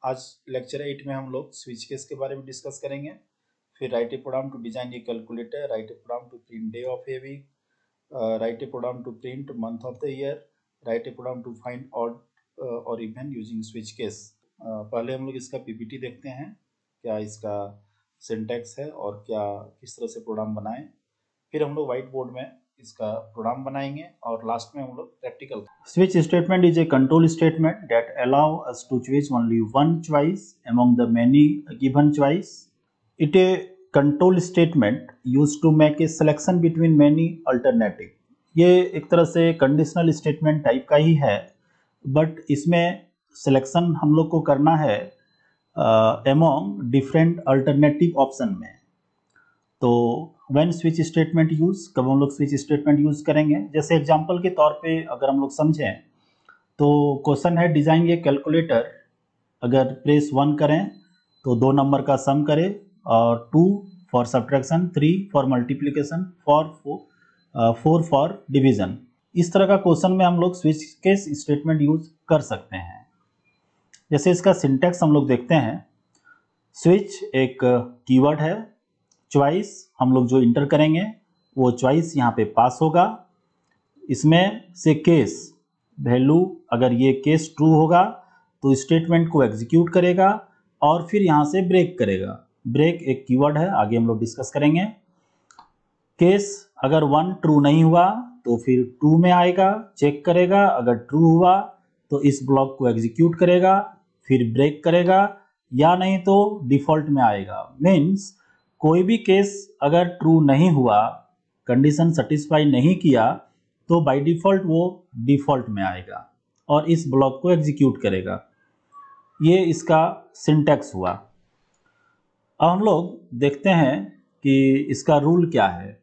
आज लेक्चर 8 में हम लोग स्विच केस के बारे में डिस्कस करेंगे। फिर write a program to design a calculator, write a program to print day of a week, write a program to print month of the year, write a program to find odd और even using switch case. पहले हम लोग इसका PPT देखते हैं, क्या इसका syntax है और क्या किस तरह से प्रोग्राम बनाएं। फिर हम लोग व्हाइट बोर्ड में इसका प्रोग्राम बनाएंगे और लास्ट में हम लोग practical. Switch statement is a control statement that allow us to choose only one choice among the many given choice. It a control statement used to make a selection between many alternative. ये एक तरह से conditional statement type का ही है, but इसमें selection हम लोग को करना है अमंग डिफरेंट अल्टरनेटिव ऑप्शन में. तो व्हेन स्विच स्टेटमेंट यूज, कब हम लोग स्विच स्टेटमेंट यूज करेंगे, जैसे एग्जांपल के तौर पे अगर हम लोग समझें तो क्वेश्चन है डिजाइन ये कैलकुलेटर. अगर प्रेस 1 करें तो 2 नंबर का सम करें और 2 for subtraction, 3 for multiplication, 4 for division. इस तरह का क्वेश्चन में हम लोग स्विच केस स्टेटमेंट यूज कर सकते हैं. जैसे इसका सिंटैक्स हम लोग देखते हैं. स्विच एक कीवर्ड है. चॉइस हम लोग जो इंटर करेंगे वो चॉइस यहाँ पे पास होगा. इसमें से केस वैल्यू, अगर ये केस ट्रू होगा तो स्टेटमेंट को एग्जीक्यूट करेगा और फिर यहाँ से ब्रेक करेगा. ब्रेक एक कीवर्ड है, आगे हम लोग डिस्कस करेंगे. केस अगर 1 ट्रू नहीं हुआ तो फिर 2 में आएगा, चेक करेगा. अगर ट्रू हुआ तो इस ब्लॉक को एग्जीक्यूट करेगा, फिर ब्रेक करेगा, या नहीं तो डिफॉल्ट में आएगा. मीन्स कोई भी केस अगर ट्रू नहीं हुआ, कंडीशन सेटिस्फाई नहीं किया, तो बाय डिफॉल्ट वो डिफॉल्ट में आएगा और इस ब्लॉक को एग्जीक्यूट करेगा. ये इसका सिंटैक्स हुआ. अब हम लोग देखते हैं कि इसका रूल क्या है.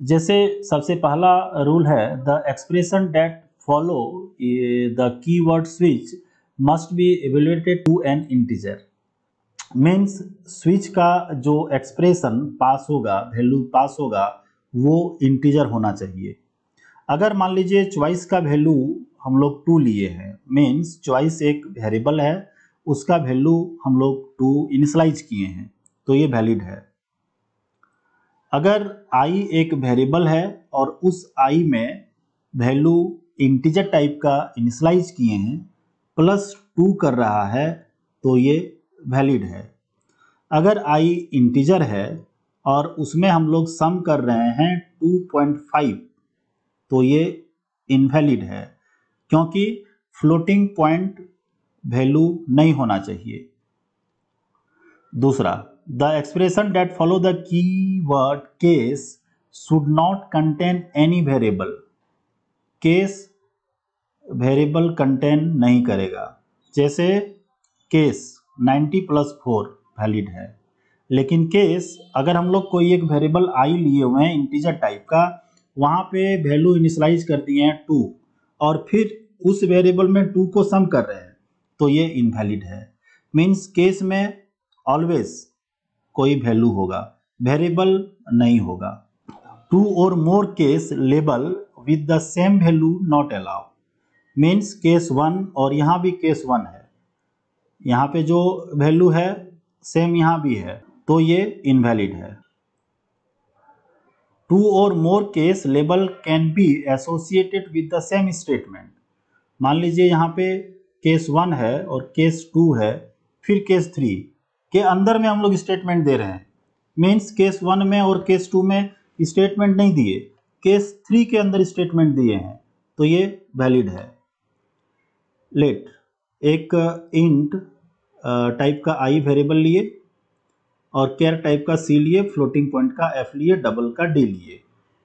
जैसे सबसे पहला रूल है the expression that follow the keyword switch must be evaluated to an integer. Means switch का जो एक्सप्रेशन पास होगा, वैल्यू पास होगा, वो इंटीजर होना चाहिए. अगर मान लीजिए चॉइस का वैल्यू हम लोग 2 लिए हैं, मीन्स चॉइस एक वेरिएबल है, उसका वैल्यू हम लोग 2 इनिशियलाइज किए हैं, तो ये वैलिड है. अगर i एक वेरिएबल है और उस i में वैल्यू इंटीजर टाइप का इनिशियलाइज किए हैं, +2 कर रहा है, तो ये वैलिड है. अगर i इंटीजर है और उसमें हम लोग सम कर रहे हैं 2.5, तो ये इनवैलिड है, क्योंकि फ्लोटिंग पॉइंट वैल्यू नहीं होना चाहिए. दूसरा, the expression that follow the keyword case should not contain any variable. Case variable contain नहीं करेगा. जैसे केस 90 + 4 वैलिड है, लेकिन केस अगर हम लोग कोई एक वेरिएबल i लिए हुए हैं इंटीजर टाइप का, वहाँ पे वैल्यू इनिशियलाइज कर दिए हैं 2 और फिर उस वेरिएबल में 2 को सम कर रहे हैं, तो ये इनवैलिड है. मीन्स केस में ऑलवेज कोई वैल्यू होगा, वेरिएबल नहीं होगा. 2 और more case label with the same value not allow. Means case 1 और यहाँ भी केस 1 है, यहाँ पे जो वैल्यू है सेम यहाँ भी है, तो ये इनवैलिड है. 2 और more case label can be associated with the same statement. मान लीजिए यहाँ पे केस 1 है और केस 2 है, फिर केस 3 के अंदर में हम लोग स्टेटमेंट दे रहे हैं. मीन्स केस 1 में और केस 2 में स्टेटमेंट नहीं दिए, केस 3 के अंदर स्टेटमेंट दिए हैं, तो ये वैलिड है. लेट एक इंट टाइप का i वेरिएबल लिए और केयर टाइप का c लिए, फ्लोटिंग पॉइंट का f लिए, डबल का d लिए.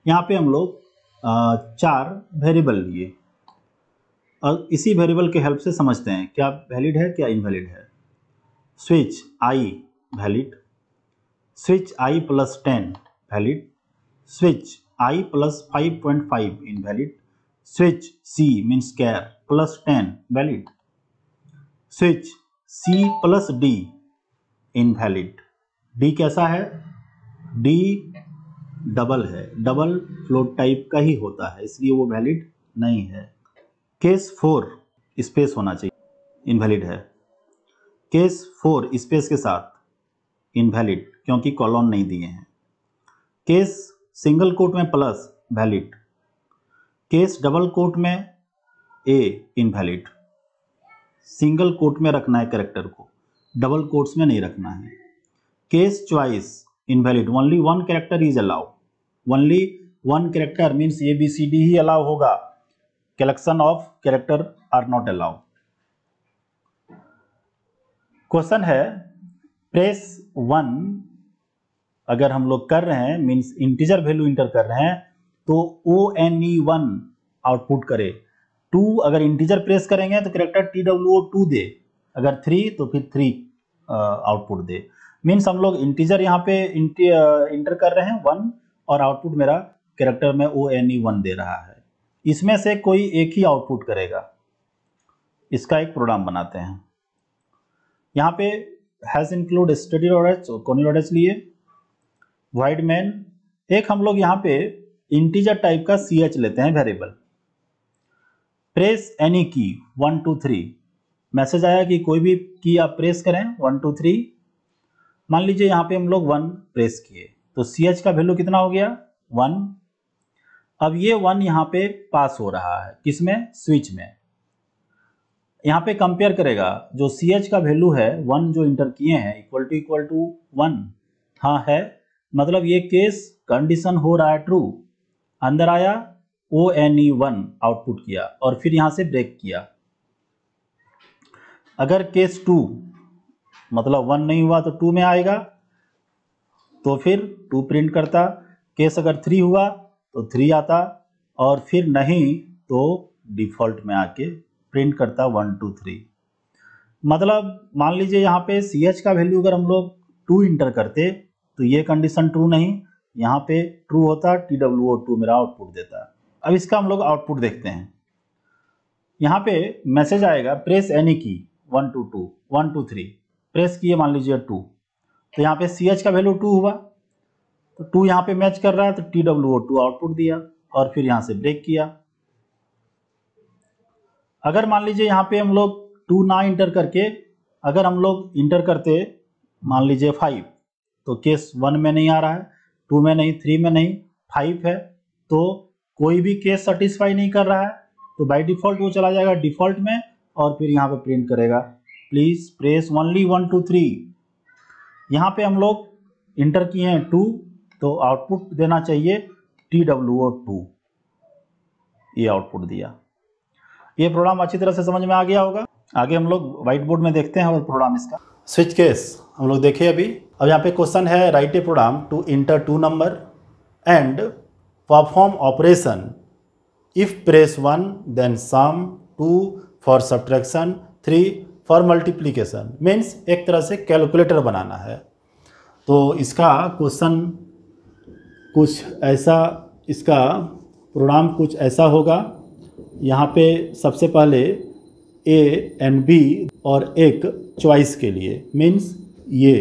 यहाँ पे हम लोग 4 वेरिएबल लिए और इसी वेरिएबल के हेल्प से समझते हैं क्या वैलिड है क्या इनवैलिड है. Switch i valid, switch i + 10 valid, switch i + 5.5 invalid, switch c means care +10 valid, switch c + d invalid. d कैसा है? d डबल है, डबल फ्लोट टाइप का ही होता है, इसलिए वो वैलिड नहीं है. केस 4 स्पेस होना चाहिए, इनवैलिड है. केस 4 स्पेस के साथ इनवैलिड क्योंकि कॉलन नहीं दिए हैं। केस सिंगल कोट में plus valid. Case double quote में ए इनवैलिड। सिंगल कोट में रखना है कैरेक्टर को, डबल कोट्स में नहीं रखना है। Case choice invalid, only one character is allow. Only one character means ABCD ही अलाउ होगा, collection of character are not allow. Question है प्रेस 1 अगर हम लोग कर रहे हैं मीन्स इंटीजर वैल्यू इंटर कर रहे हैं तो ONE1 आउटपुट करे। 2 अगर इंटीजर प्रेस करेंगे तो कैरेक्टर TWO2 दे, अगर 3 तो फिर 3 आउटपुट दे। मीन्स हम लोग इंटीजर यहाँ पे इंटर कर रहे हैं 1 और आउटपुट मेरा कैरेक्टर में ONE1 दे रहा है। इसमें से कोई एक ही आउटपुट करेगा। इसका एक प्रोग्राम बनाते हैं। यहाँ पे हैज इंक्लूड स्टडी लॉरेंस और कॉनी लॉरेंस लिए वाइड मैन। एक हम लोग यहाँ पे इंटीजर टाइप का CH लेते हैं वेरिएबल। प्रेस एनी की 1 2 3, मैसेज आया कि कोई भी की आप प्रेस करें 1 2 3। मान लीजिए यहाँ पे हम लोग 1 प्रेस किए तो CH का वैल्यू कितना हो गया 1। अब ये 1 यहाँ पे पास हो रहा है किसमें, स्विच में। यहाँ पे कंपेयर करेगा जो CH का वैल्यू है 1 जो इंटर किए हैं इक्वल टू 1, हाँ है, मतलब ये केस कंडीशन हो रहा है ट्रू। अंदर आया ONE1 आउटपुट किया और फिर यहाँ से ब्रेक किया। अगर केस 2 मतलब 1 नहीं हुआ तो 2 में आएगा तो फिर 2 प्रिंट करता। केस अगर 3 हुआ तो 3 आता और फिर नहीं तो डिफॉल्ट में आके प्रिंट करता 1 2 3। मतलब मान लीजिए यहाँ पे CH का वैल्यू अगर हम लोग 2 इंटर करते तो ये कंडीशन ट्रू नहीं, यहाँ पे ट्रू होता, TWO2 मेरा आउटपुट देता। अब इसका हम लोग आउटपुट देखते हैं। यहाँ पे मैसेज आएगा प्रेस एनी की 1 2 2 1 2 3, प्रेस किए मान लीजिए 2 तो यहाँ पे CH का वैल्यू 2 हुआ तो 2 यहाँ पे मैच कर रहा है तो TWO2 आउटपुट दिया और फिर यहाँ से ब्रेक किया। अगर मान लीजिए यहाँ पे हम लोग 2 ना इंटर करके अगर हम लोग इंटर करते मान लीजिए 5 तो केस 1 में नहीं आ रहा है, 2 में नहीं, 3 में नहीं, 5 है तो कोई भी केस सेटिस्फाई नहीं कर रहा है तो बाय डिफॉल्ट वो चला जाएगा डिफॉल्ट में और फिर यहाँ पे प्रिंट करेगा प्लीज प्रेस ओनली 1 2 3। यहाँ पे हम लोग इंटर किए हैं 2 तो आउटपुट देना चाहिए TWO2, ये आउटपुट दिया। ये प्रोग्राम अच्छी तरह से समझ में आ गया होगा। आगे हम लोग व्हाइट बोर्ड में देखते हैं और प्रोग्राम इसका। स्विच केस हम लोग देखे अभी। अब यहाँ पे क्वेश्चन है write a program to enter 2 number and perform operation if press 1 then sum, 2 for subtraction, 3 for multiplication. Means एक तरह से कैलकुलेटर बनाना है। तो इसका क्वेश्चन कुछ ऐसा, इसका प्रोग्राम कुछ ऐसा होगा। यहाँ पे सबसे पहले A and B और एक चॉइस के लिए मीन्स ये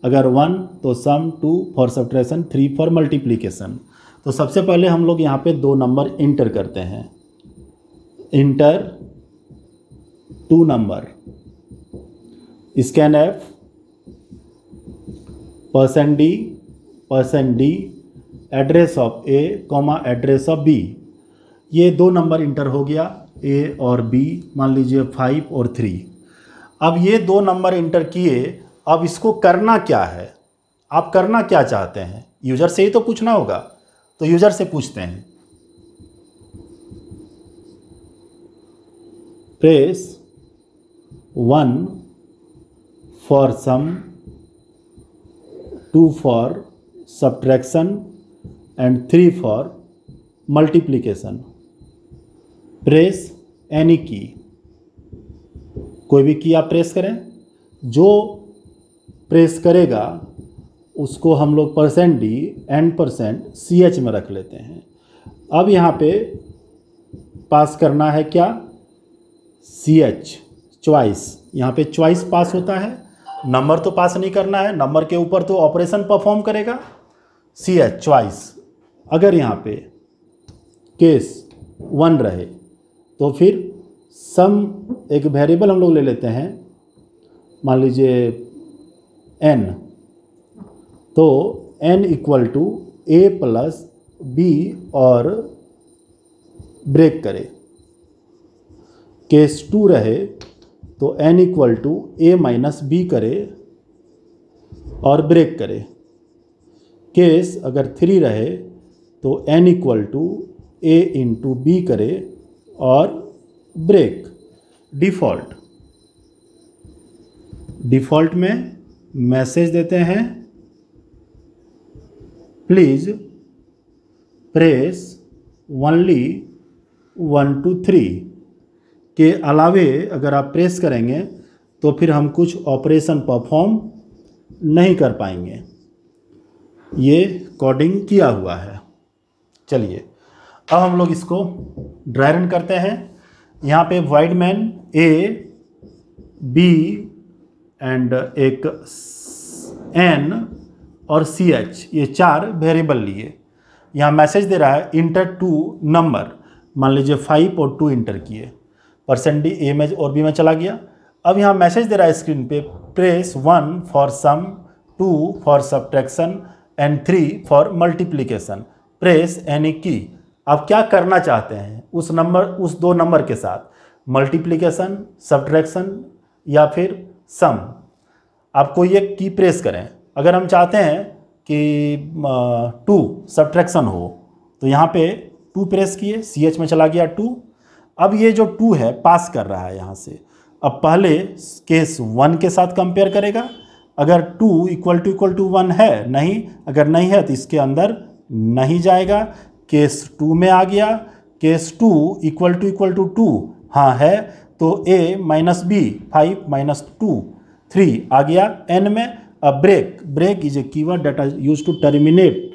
अगर 1 तो सम, 2 फॉर सब्ट्रैक्शन, 3 फॉर मल्टीप्लीकेशन। तो सबसे पहले हम लोग यहाँ पे 2 नंबर इंटर करते हैं। Inter 2 number, scanf %D address of A comma address of B। ये 2 नंबर इंटर हो गया A और B, मान लीजिए 5 और 3। अब ये 2 नंबर इंटर किए, अब इसको करना क्या है, आप करना क्या चाहते हैं, यूजर से ही तो पूछना होगा। तो यूजर से पूछते हैं press 1 for sum, 2 for subtraction and 3 for multiplication. Press any key, कोई भी की आप प्रेस करें, जो प्रेस करेगा उसको हम लोग %D एंड %CH में रख लेते हैं। अब यहाँ पे पास करना है क्या, CH चॉइस। यहाँ पे चॉइस पास होता है, नंबर तो पास नहीं करना है, नंबर के ऊपर तो ऑपरेशन परफॉर्म करेगा। CH choice. अगर यहाँ पे केस 1 रहे तो फिर सम एक वेरिएबल हम लोग ले लेते हैं मान लीजिए n, तो n equal to a plus b और ब्रेक करे। केस 2 रहे तो n equal to a minus b करे और ब्रेक करे। केस अगर 3 रहे तो n equal to a into b करे और ब्रेक। डिफ़ॉल्ट में मैसेज देते हैं प्लीज़ प्रेस ओनली 1 to 3 के अलावे अगर आप प्रेस करेंगे तो फिर हम कुछ ऑपरेशन परफॉर्म नहीं कर पाएंगे। ये कोडिंग किया हुआ है। चलिए अब हम लोग इसको ड्राई रन करते हैं। यहाँ पे void main a b and एक एन और सी एच, ये 4 वेरिएबल लिए। यहाँ मैसेज दे रहा है इंटर 2 नंबर, मान लीजिए 5 और 2 इंटर किए, % ए में और बी में चला गया। अब यहाँ मैसेज दे रहा है स्क्रीन पे press 1 for sum, 2 for subtraction and 3 for multiplication, press any key. आप क्या करना चाहते हैं उस 2 नंबर के साथ, मल्टीप्लिकेशन, सब्ट्रैक्शन या फिर सम, आपको ये की प्रेस करें। अगर हम चाहते हैं कि 2 सब्ट्रैक्शन हो तो यहाँ पे 2 प्रेस किए, सी एच में चला गया 2। अब ये जो 2 है पास कर रहा है यहाँ से। अब पहले केस 1 के साथ कंपेयर करेगा, अगर 2 इक्वल टू 1 है, नहीं, अगर नहीं है तो इसके अंदर नहीं जाएगा। केस 2 में आ गया, केस 2 इक्वल टू 2, हाँ है, तो a माइनस बी 5 माइनस 2 3 आ गया n में। अब break is a keyword that are used to terminate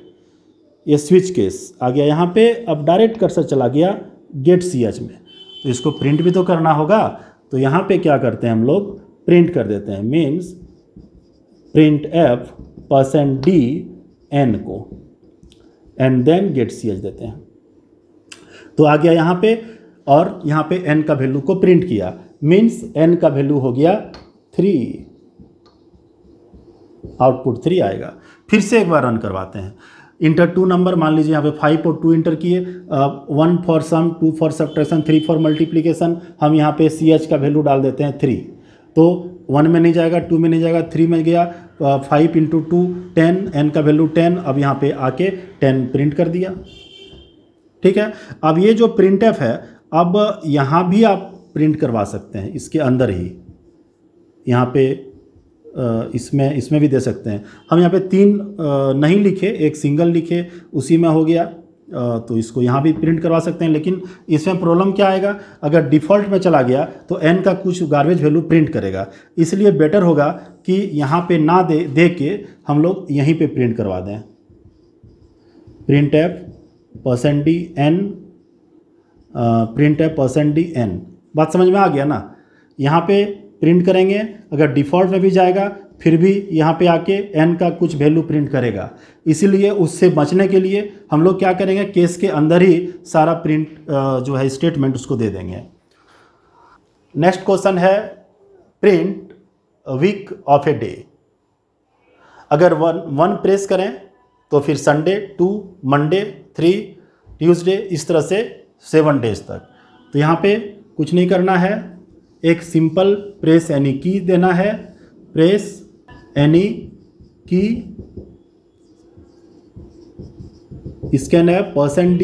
ये स्विच केस आ गया यहाँ पे। अब डायरेक्ट कर्सर चला गया गेट सी एच में, तो इसको प्रिंट भी तो करना होगा। तो यहाँ पे क्या करते हैं हम लोग, प्रिंट कर देते हैं, means print f %d n को and then get c h देते हैं। तो आ गया यहाँ पे, और यहाँ पे n का वैल्यू को प्रिंट किया, मीन्स n का वैल्यू हो गया 3, आउटपुट 3 आएगा। फिर से एक बार रन करवाते हैं। इंटर 2 नंबर, मान लीजिए यहाँ पे 5 और 2 इंटर किए, 1 for sum, 2 for subtraction, 3 for multiplication. हम यहाँ पे सी एच का वैल्यू डाल देते हैं 3, तो 1 में नहीं जाएगा, 2 में नहीं जाएगा, 3 में गया। 5 इंटू 2 10, n का वैल्यू 10। अब यहाँ पे आके 10 प्रिंट कर दिया। ठीक है, अब ये जो प्रिंट एफ है, अब यहाँ भी आप प्रिंट करवा सकते हैं, इसके अंदर ही, यहाँ पे इसमें भी दे सकते हैं। हम यहाँ पे 3 नहीं लिखे, एक सिंगल लिखे, उसी में हो गया, तो इसको यहाँ भी प्रिंट करवा सकते हैं। लेकिन इसमें प्रॉब्लम क्या आएगा, अगर डिफ़ॉल्ट में चला गया तो n का कुछ गार्बेज वैल्यू प्रिंट करेगा। इसलिए बेटर होगा कि यहाँ पे ना दे के हम लोग यहीं पे प्रिंट करवा दें। Print F %d n, print F %d n। बात समझ में आ गया ना। यहाँ पे प्रिंट करेंगे, अगर डिफ़ॉल्ट में भी जाएगा फिर भी यहाँ पे आके n का कुछ वैल्यू प्रिंट करेगा। इसीलिए उससे बचने के लिए हम लोग क्या करेंगे, केस के अंदर ही सारा प्रिंट जो है स्टेटमेंट उसको दे देंगे। नेक्स्ट क्वेश्चन है print week of a day. अगर 1 प्रेस करें तो फिर संडे, 2 मंडे, 3 ट्यूसडे, इस तरह से 7 डेज तक। तो यहाँ पे कुछ नहीं करना है, एक सिंपल प्रेस एनी की देना है। प्रेस एनी की, स्कैन है %d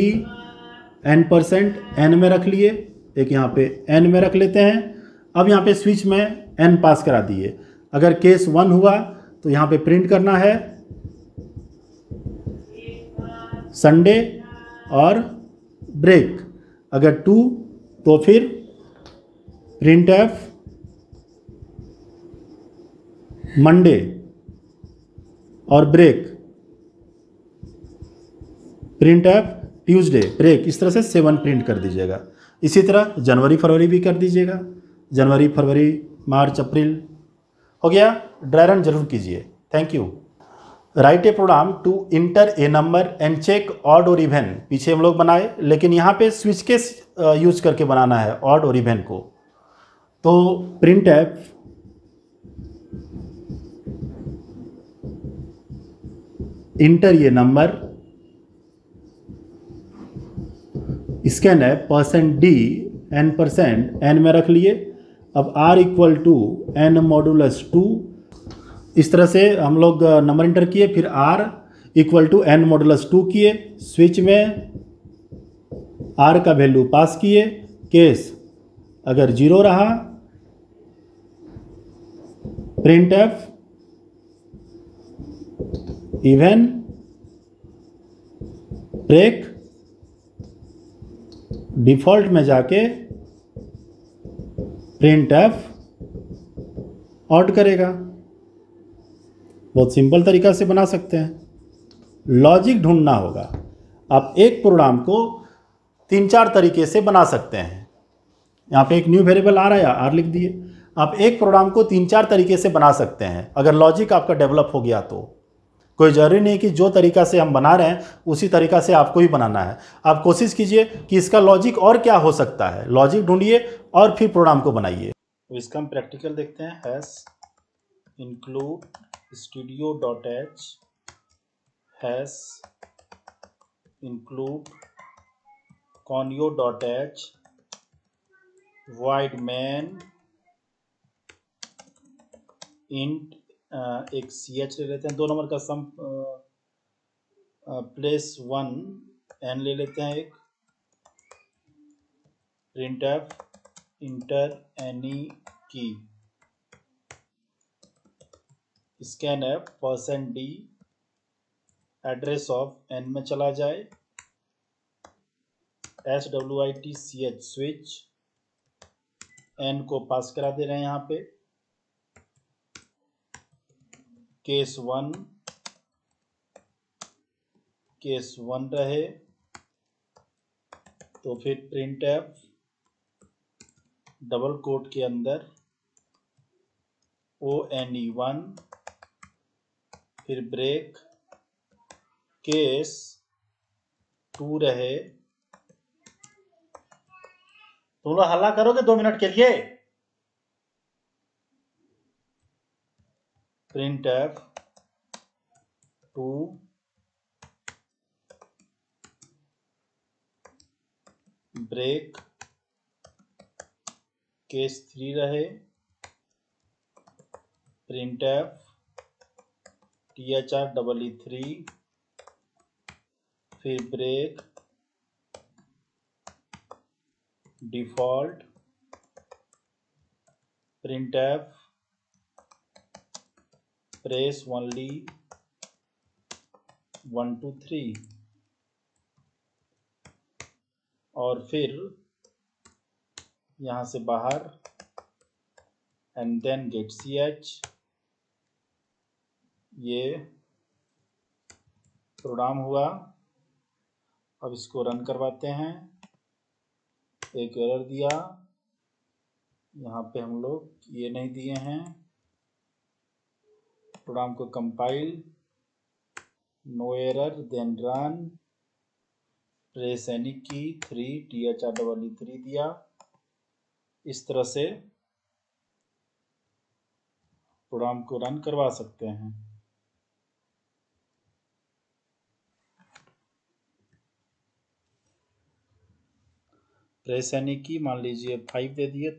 n में रख लिए, एक यहाँ पे n में रख लेते हैं। अब यहाँ पे स्विच में n पास करा दिए। अगर केस 1 हुआ तो यहाँ पे प्रिंट करना है संडे और ब्रेक। अगर 2 तो फिर प्रिंट एफ मंडे और break, print f Tuesday, break. इस तरह से 7 प्रिंट कर दीजिएगा। इसी तरह जनवरी फरवरी भी कर दीजिएगा, जनवरी फरवरी मार्च अप्रैल। हो गया, ड्राई रन जरूर कीजिए। Thank you. Write a program to enter a number and check odd और इवन। पीछे हम लोग बनाए, लेकिन यहाँ पे स्विच केस यूज करके बनाना है ऑड और इवन को। तो प्रिंट एफ इंटर ये नंबर, स्कैन है %d n में रख लिए। अब r equal to n modulus 2, इस तरह से हम लोग नंबर इंटर किए, फिर r equal to n modulus 2 किए, स्विच में r का वैल्यू पास किए। केस अगर 0 रहा print f even break, default में जाके प्रिंट एफ ऑड करेगा। बहुत सिंपल तरीका से बना सकते हैं। लॉजिक ढूंढना होगा। आप एक प्रोग्राम को 3-4 तरीके से बना सकते हैं। यहाँ पे एक न्यू वेरिएबल आ रहा है, आर लिख दिए। आप एक प्रोग्राम को 3-4 तरीके से बना सकते हैं अगर लॉजिक आपका डेवलप हो गया तो। कोई जरूरी नहीं कि जो तरीका से हम बना रहे हैं उसी तरीका से आपको ही बनाना है। आप कोशिश कीजिए कि इसका लॉजिक और क्या हो सकता है, लॉजिक ढूंढिए और फिर प्रोग्राम को बनाइए। तो इसका हम प्रैक्टिकल देखते हैं। Hash include studio.h hash include conio.h void main int एक ch ले लेते हैं, 2 नंबर का सम प्लेस 1 n ले लेते हैं। एक प्रिंट एफ इंटर एनी की, scan F %d address of n में चला जाए, switch स्विच n को पास करा दे रहे हैं यहाँ पे। केस 1 रहे तो फिर प्रिंट एफ डबल कोट के अंदर one, फिर ब्रेक, केस 2 रहे। तुम लोग हल्ला करोगे 2 मिनट के लिए। प्रिंट एफ 2 ब्रेक, केस 3 रहे, प्रिंट एफ thr3, फिर break, default, print f press only 1 2 3, और फिर यहां से बाहर एंड देन गेट ch। ये प्रोग्राम हुआ। अब इसको रन करवाते हैं। एक एरर दिया, यहाँ पे हम लोग ये नहीं दिए हैं। प्रोग्राम को compile, no error, then run, press any key 3 thr3 दिया। इस तरह से प्रोग्राम को रन करवा सकते हैं। प्रेस एनी की मान लीजिए 5 दे दिए,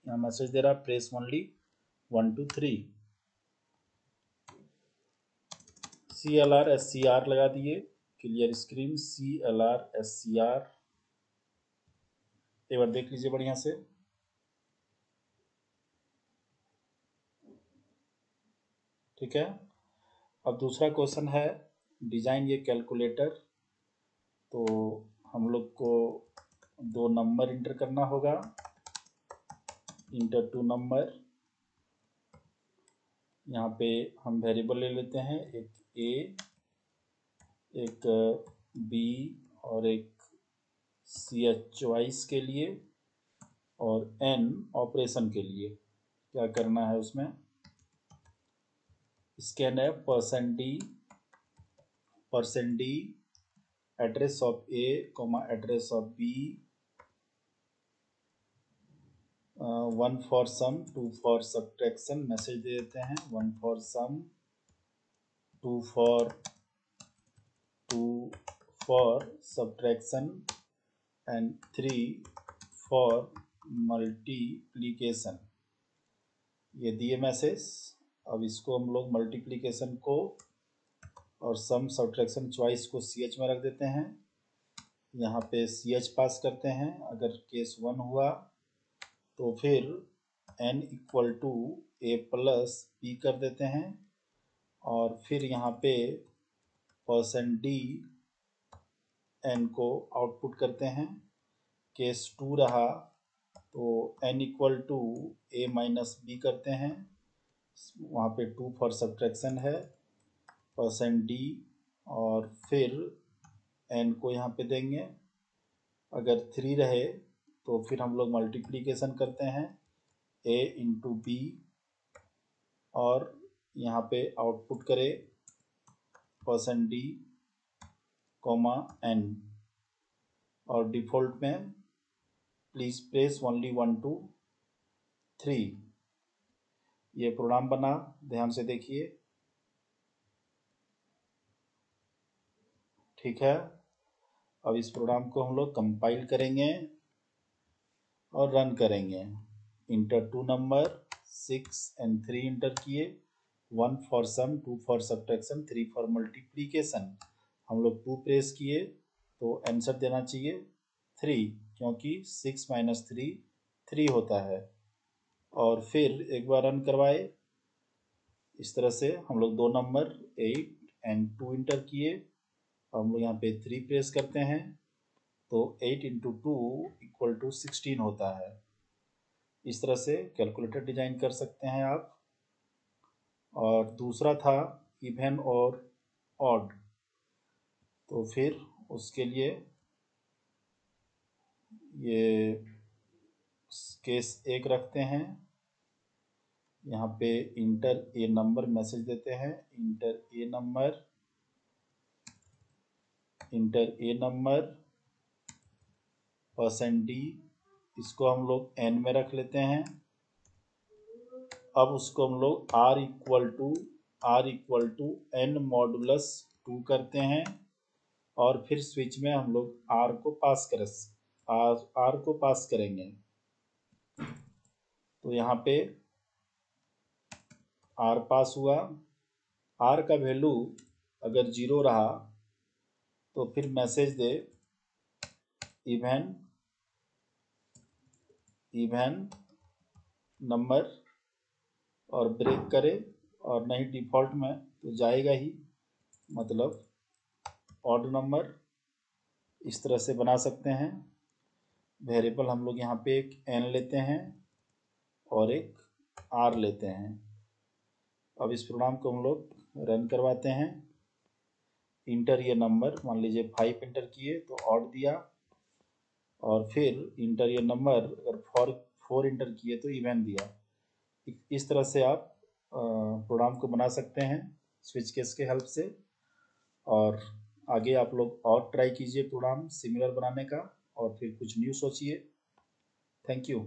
यहाँ मैसेज दे रहा प्रेस ओनली 1 2 3। CLR SCR लगा दिए, क्लियर स्क्रीन CLR SCR। एक बार देख लीजिए बढ़िया से। ठीक है। अब दूसरा क्वेश्चन है डिजाइन ये कैलकुलेटर। तो हम लोग को 2 नंबर इंटर करना होगा, इंटर 2 नंबर। यहाँ पे हम वेरिएबल ले लेते हैं, एक A, एक B और एक CH चॉइस के लिए, और N ऑपरेशन के लिए। क्या करना है उसमें, स्कैन है %d address of A, address of B, 1 for sum 2 for subtraction. Message दे देते हैं 1 for sum 2 for 2 for subtraction and 3 for multiplication। ये दिए मैसेज। अब इसको हम लोग मल्टीप्लिकेशन को और सम सब्ट्रैक्शन चॉइस को CH में रख देते हैं। यहाँ पे CH पास करते हैं। अगर केस 1 हुआ तो फिर n equal to a plus p कर देते हैं और फिर यहाँ पे %d n को आउटपुट करते हैं। केस 2 रहा तो n equal to a minus b करते हैं। वहाँ पे 2 फॉर सब्ट्रैक्शन है, %d और फिर n को यहाँ पे देंगे। अगर 3 रहे तो फिर हम लोग मल्टीप्लिकेशन करते हैं a इंटू बी और यहाँ पे आउटपुट करें %d, n और डिफ़ॉल्ट में प्लीज़ प्रेस ओनली 1 2 3। ये प्रोग्राम बना, ध्यान से देखिए। ठीक है, अब इस प्रोग्राम को हम लोग कंपाइल करेंगे और रन करेंगे। इंटर 2 नंबर 6 and 3 इंटर किए, 1 for sum, 2 for subtraction, 3 for multiplication. हम लोग 2 प्रेस किए तो आंसर देना चाहिए 3, क्योंकि 6 माइनस 3 3 होता है। और फिर एक बार रन करवाए। इस तरह से हम लोग 2 नंबर 8 and 2 इंटर किए। हम लोग यहाँ पे 3 प्रेस करते हैं तो 8 इंटू 2 इक्वल टू 16 होता है। इस तरह से कैलकुलेटर डिजाइन कर सकते हैं आप। और दूसरा था इवन और ऑड, तो फिर उसके लिए ये केस 1 रखते हैं। यहाँ पे इंटर ए नंबर मैसेज देते हैं, इंटर ए नंबर %d, इसको हम लोग n में रख लेते हैं। अब उसको हम लोग r equal to n modulus 2 करते हैं और फिर स्विच में हम लोग r को पास करेंगे। तो यहाँ पे r पास हुआ। r का वैल्यू अगर 0 रहा तो फिर मैसेज दे इवन नंबर और ब्रेक करे, और नहीं डिफ़ॉल्ट में तो जाएगा ही, मतलब ऑड नंबर। इस तरह से बना सकते हैं। वेरिएबल हम लोग यहाँ पे एक n लेते हैं और एक r लेते हैं। अब इस प्रोग्राम को हम लोग रन करवाते हैं। इंटर ये नंबर, मान लीजिए 5 इंटर किए तो ऑड दिया, और फिर इंटर ये नंबर अगर 4 इंटर किए तो इवन दिया। इस तरह से आप प्रोग्राम को बना सकते हैं स्विच केस के हेल्प से। और आगे आप लोग और ट्राई कीजिए प्रोग्राम सिमिलर बनाने का, और फिर कुछ न्यू सोचिए। Thank you.